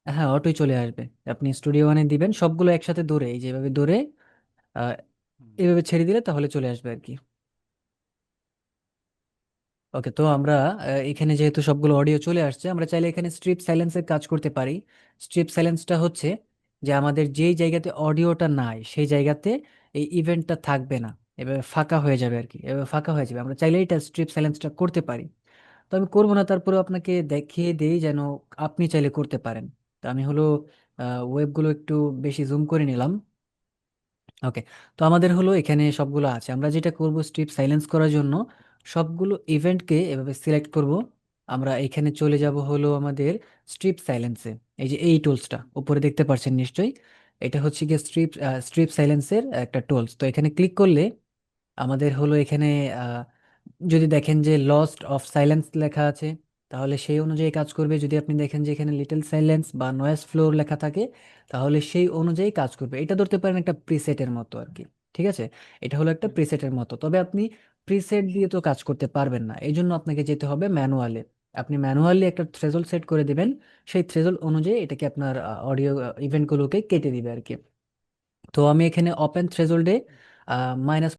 হ্যাঁ, অটোই চলে আসবে। আপনি স্টুডিও ওয়ানে দিবেন সবগুলো একসাথে ধরে, এই যেভাবে ধরে আহ, হুম। এভাবে ছেড়ে দিলে তাহলে চলে আসবে আর কি। ওকে, তো আমরা এখানে যেহেতু সবগুলো অডিও চলে আসছে, আমরা চাইলে এখানে স্ট্রিপ সাইলেন্সের কাজ করতে পারি। স্ট্রিপ সাইলেন্সটা হচ্ছে যে আমাদের যেই জায়গাতে অডিওটা নাই সেই জায়গাতে এই ইভেন্টটা থাকবে না, এভাবে ফাঁকা হয়ে যাবে আর কি, এভাবে ফাঁকা হয়ে যাবে। আমরা চাইলে এটা স্ট্রিপ সাইলেন্সটা করতে পারি। তো আমি করবো না, তারপরেও আপনাকে দেখিয়ে দেই যেন আপনি চাইলে করতে পারেন। তো আমি হলো ওয়েবগুলো একটু বেশি জুম করে নিলাম। ওকে, তো আমাদের হলো এখানে সবগুলো আছে। আমরা যেটা করব, স্ট্রিপ সাইলেন্স করার জন্য সবগুলো ইভেন্টকে এভাবে সিলেক্ট করব। আমরা এখানে চলে যাব হলো আমাদের স্ট্রিপ সাইলেন্সে। এই যে এই টুলসটা উপরে দেখতে পাচ্ছেন নিশ্চয়ই, এটা হচ্ছে গিয়ে স্ট্রিপ সাইলেন্সের একটা টুলস। তো এখানে ক্লিক করলে আমাদের হলো এখানে আহ, যদি দেখেন যে লস্ট অফ সাইলেন্স লেখা আছে, তাহলে সেই অনুযায়ী কাজ করবে। যদি আপনি দেখেন যে এখানে লিটল সাইলেন্স বা নয়েজ ফ্লোর লেখা থাকে, তাহলে সেই অনুযায়ী কাজ করবে। এটা ধরতে পারেন একটা প্রিসেটের মতো আর কি। ঠিক আছে, এটা হলো একটা হুম। প্রিসেটের মতো। তবে আপনি প্রিসেট দিয়ে তো কাজ করতে পারবেন না, এই জন্য আপনাকে যেতে হবে ম্যানুয়ালে। আপনি ম্যানুয়ালি একটা থ্রেশহোল্ড সেট করে দিবেন, সেই থ্রেশহোল্ড অনুযায়ী এটাকে আপনার অডিও ইভেন্টগুলোকে কেটে দিবে আর কি। তো আমি এখানে ওপেন থ্রেশহোল্ডে